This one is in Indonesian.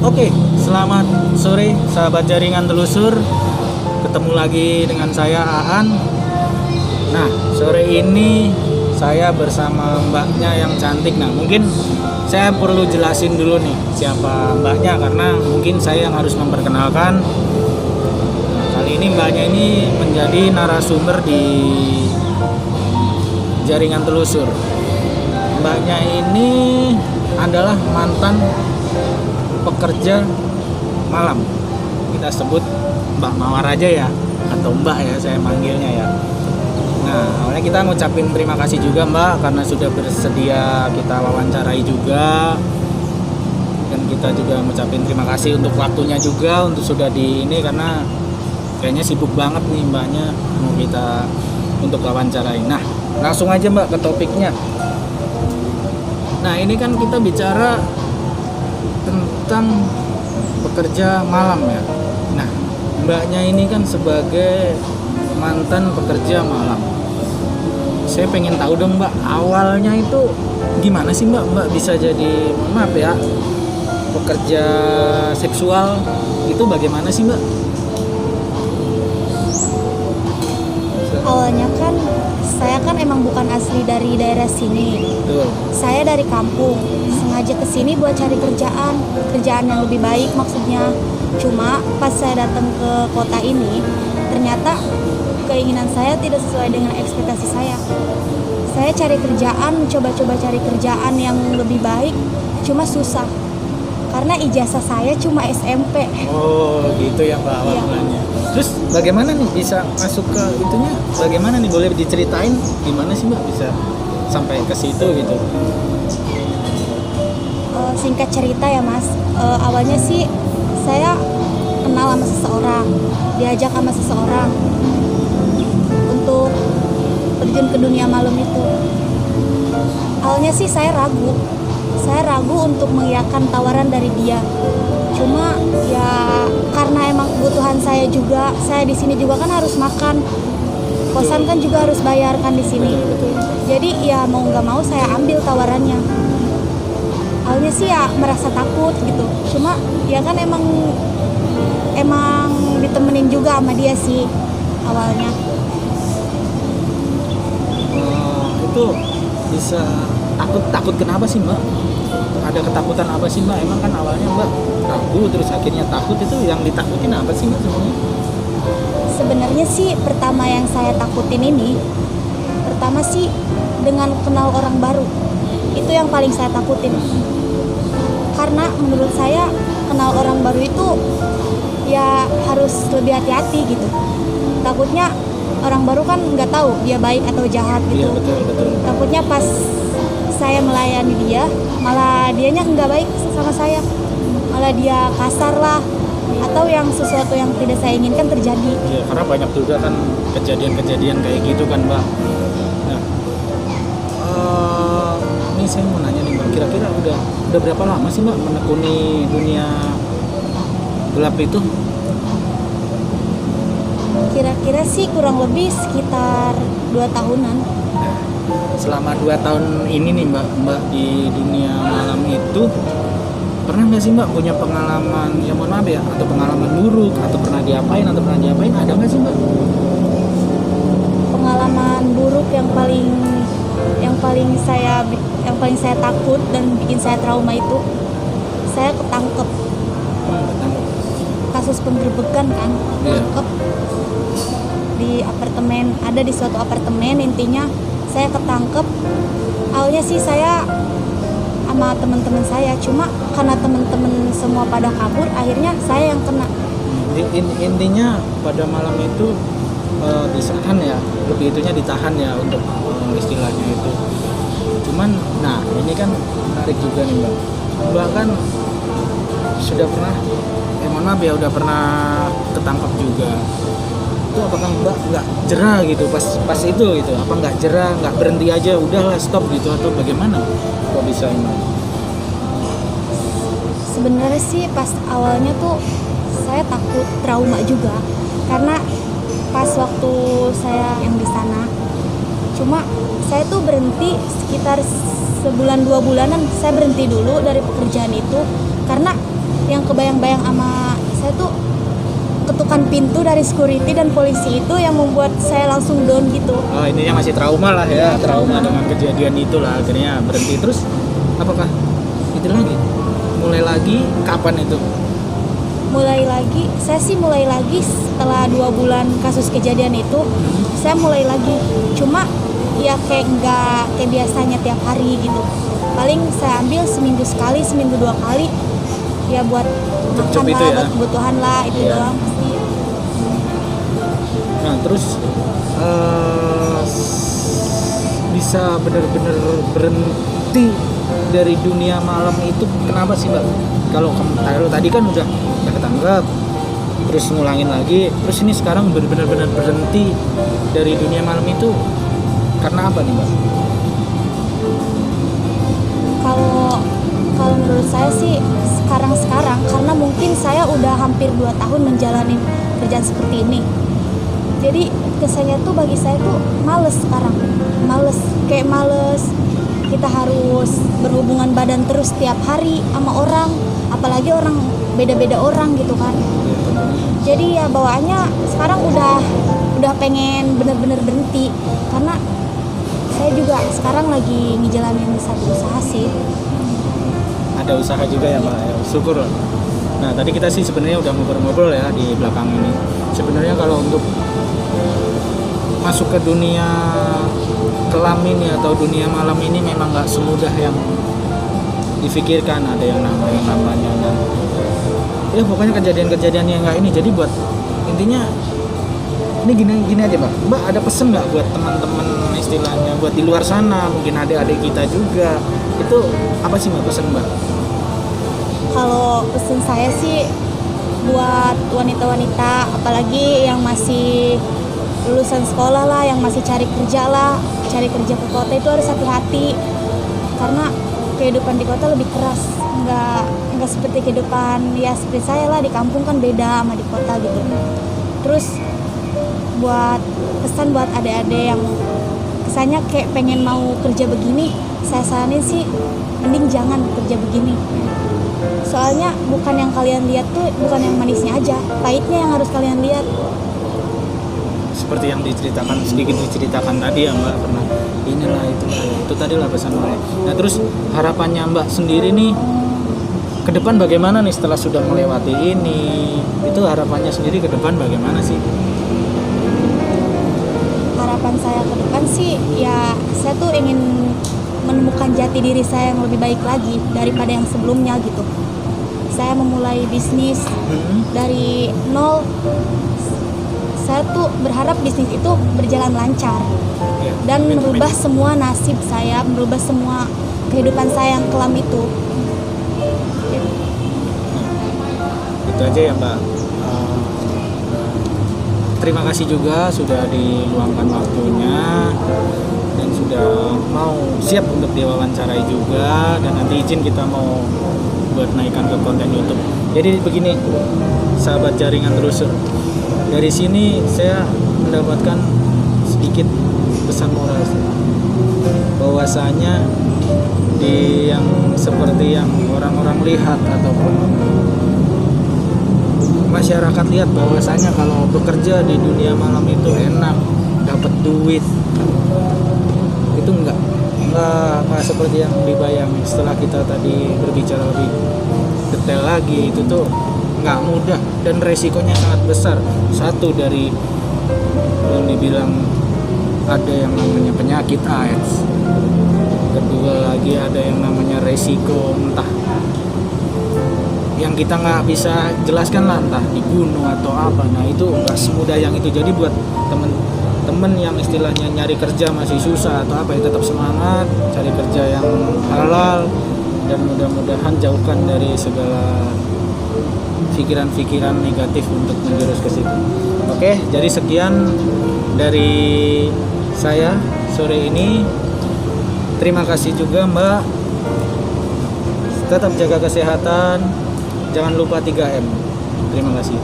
Oke, selamat sore sahabat jaringan telusur. Ketemu lagi dengan saya Aan. Nah, sore ini saya bersama mbaknya yang cantik. Nah, mungkin saya perlu jelasin dulu nih siapa mbaknya, karena mungkin saya yang harus memperkenalkan. Kali ini mbaknya ini menjadi narasumber di jaringan telusur. Mbaknya ini adalah mantan pekerja malam. Kita sebut Mbak Mawar aja ya, atau Mbak ya saya manggilnya ya. Nah, awalnya kita ngucapin terima kasih juga Mbak karena sudah bersedia kita wawancarai juga. Dan kita juga ngucapin terima kasih untuk waktunya juga, untuk sudah di ini, karena kayaknya sibuk banget nih mbaknya mau kita untuk wawancarai. Nah, langsung aja Mbak ke topiknya. Nah, ini kan kita bicara tentang pekerja malam ya. Nah, mbaknya ini kan sebagai mantan pekerja malam. Saya pengen tahu dong Mbak, awalnya itu gimana sih Mbak bisa jadi, maaf ya, pekerja seksual itu bagaimana sih Mbak? Awalnya kan saya kan emang bukan asli dari daerah sini. Betul. Saya dari kampung, sengaja kesini buat cari kerjaan yang lebih baik maksudnya. Cuma pas saya datang ke kota ini, ternyata keinginan saya tidak sesuai dengan ekspektasi saya. Saya cari kerjaan, coba-coba cari kerjaan yang lebih baik, cuma susah. Karena ijazah saya cuma SMP. Oh gitu ya Mbak awal Iya. mulanya. Terus bagaimana nih bisa masuk ke itunya? Bagaimana nih, boleh diceritain gimana sih Mbak bisa sampai ke situ gitu? Singkat cerita ya Mas, awalnya sih saya kenal sama seseorang, diajak sama seseorang untuk terjun ke dunia malam itu. Awalnya sih saya ragu untuk mengiyakan tawaran dari dia. Cuma ya karena emang kebutuhan saya juga, saya di sini juga kan harus makan, kosan kan juga harus bayar kan di sini. Betul. Jadi ya mau nggak mau saya ambil tawarannya. Awalnya sih ya merasa takut gitu. Cuma ya kan emang ditemenin juga sama dia sih awalnya. Itu bisa takut kenapa sih Mbak? Ada ketakutan apa sih Mbak? Emang kan awalnya Mbak ragu terus akhirnya takut, itu yang ditakutin apa sih Mbak sebenarnya? Sebenarnya sih pertama yang saya takutin ini, pertama sih dengan kenal orang baru. Itu yang paling saya takutin. Karena menurut saya kenal orang baru itu ya harus lebih hati-hati gitu. Takutnya orang baru kan nggak tahu dia baik atau jahat gitu. Iya betul. Takutnya pas saya melayani dia, malah dianya nggak baik sama saya, malah dia kasar lah, atau yang sesuatu yang tidak saya inginkan terjadi. Iya, karena banyak juga kan kejadian-kejadian kayak gitu kan Mbak. Nah, ini saya mau nanya nih Mbak, kira-kira udah berapa lama sih Mbak menekuni dunia gelap itu? Kira-kira sih kurang lebih sekitar 2 tahunan. Selama 2 tahun ini nih Mbak di dunia malam itu, pernah nggak sih Mbak punya pengalaman, ya mohon maaf ya, atau pengalaman buruk, atau pernah diapain, ada nggak sih Mbak? Pengalaman buruk yang paling saya takut dan bikin saya trauma itu, saya ketangkep. Kasus penggerbekan kan, ketangkep di apartemen, ada di suatu apartemen. Intinya saya ketangkep. Awalnya sih saya sama teman-teman saya, cuma karena teman-teman semua pada kabur, akhirnya saya yang kena. Intinya pada malam itu ditahan ya, lebih itunya ditahan ya untuk istilahnya itu. Cuman, nah ini kan menarik juga nih Mbak kan sudah pernah, mohon maaf ya, udah pernah ketangkap juga. Itu apakah Mbak nggak jerah gitu pas itu gitu? Apa nggak jerah, nggak berhenti aja, udahlah stop gitu, atau bagaimana? Kok bisa ini? Sebenarnya sih pas awalnya tuh saya takut, trauma juga, karena pas waktu saya yang di sana, cuma saya tuh berhenti sekitar sebulan 2 bulanan. Saya berhenti dulu dari pekerjaan itu karena yang kebayang-bayang sama saya tuh ketukan pintu dari security dan polisi itu yang membuat saya langsung down gitu. Oh, intinya masih trauma lah ya, Iya, trauma trauma. dengan kejadian itu lah, akhirnya berhenti. Terus apakah itu lagi? Mulai lagi kapan itu? Saya sih mulai lagi setelah 2 bulan kasus kejadian itu. Saya mulai lagi, cuma ya kayak nggak kayak biasanya tiap hari gitu. Paling saya ambil seminggu sekali, seminggu 2 kali, ya buat Cukup makan itu lah, ya? buat kebutuhan lah, itu Iya. doang pasti. Nah, terus bisa benar-benar berhenti dari dunia malam itu kenapa sih, Mbak? Kalau tadi kan udah ketangkep, terus ngulangin lagi, terus ini sekarang benar-benar berhenti dari dunia malam itu karena apa nih, Mbak? Kalau menurut saya sih sekarang karena mungkin saya udah hampir 2 tahun menjalani kerjaan seperti ini. Jadi kesannya tuh bagi saya tuh males sekarang. Kayak males kita harus berhubungan badan terus tiap hari sama orang, apalagi orang beda-beda orang gitu kan. Jadi ya bawaannya sekarang udah pengen bener-bener berhenti, karena saya juga sekarang lagi ngejalanin satu usaha sih. Ada usaha juga ya, Mbak? Ya, syukur lah. Nah, tadi kita sih sebenarnya udah ngobrol-ngobrol ya di belakang ini. Sebenarnya kalau untuk masuk ke dunia kelam ini atau dunia malam ini memang nggak semudah yang difikirkan. Ada yang namanya dan ya pokoknya kejadian-kejadian yang nggak ini. Jadi buat intinya ini gini aja, Mbak ada pesan nggak buat teman-teman istilahnya buat di luar sana, mungkin adik-adik kita juga, itu apa sih Mbak pesan Mbak? Kalau pesan saya sih buat wanita-wanita, apalagi yang masih lulusan sekolah lah, yang masih cari kerja ke kota, itu harus hati-hati karena kehidupan di kota lebih keras, nggak seperti kehidupan ya seperti saya lah di kampung, kan beda sama di kota gitu. Terus buat pesan buat adik-adik yang kesannya kayak pengen mau kerja begini, saya saranin sih mending jangan kerja begini. Soalnya bukan yang kalian lihat tuh bukan yang manisnya aja, pahitnya yang harus kalian lihat. Seperti yang sedikit diceritakan tadi ya Mbak, pernah inilah itu tadi lah pesan Mbak. Nah terus harapannya Mbak sendiri nih ke depan bagaimana nih setelah sudah melewati ini, itu harapannya sendiri ke depan bagaimana sih? Harapan saya ke depan sih ya saya tuh ingin menemukan jati diri saya yang lebih baik lagi daripada yang sebelumnya gitu. Saya memulai bisnis dari nol. Saya tuh berharap bisnis itu berjalan lancar dan merubah semua nasib saya, merubah semua kehidupan saya yang kelam itu. Itu aja ya Mbak. Terima kasih juga sudah diluangkan waktunya dan sudah mau siap untuk diwawancarai juga, dan nanti izin kita mau buat naikkan ke konten YouTube. Jadi begini, sahabat jaringan terusur, dari sini saya mendapatkan sedikit pesan moral bahwasanya di yang seperti yang orang-orang lihat ataupun masyarakat lihat bahwasanya kalau bekerja di dunia malam itu enak, dapat duit, itu enggak seperti yang dibayangin. Setelah kita tadi berbicara lebih detail lagi, itu tuh nggak mudah dan resikonya sangat besar. Satu dari yang dibilang ada yang namanya penyakit AIDS, kedua lagi ada yang namanya resiko entah yang kita nggak bisa jelaskan lah, entah dibunuh atau apa. Nah itu nggak semudah yang itu. Jadi buat temen yang istilahnya nyari kerja masih susah atau apa, ya tetap semangat cari kerja yang halal dan mudah-mudahan jauhkan dari segala pikiran-pikiran negatif untuk menjurus ke situ. Oke, jadi sekian dari saya sore ini. Terima kasih juga Mbak. Tetap jaga kesehatan. Jangan lupa 3M. Terima kasih.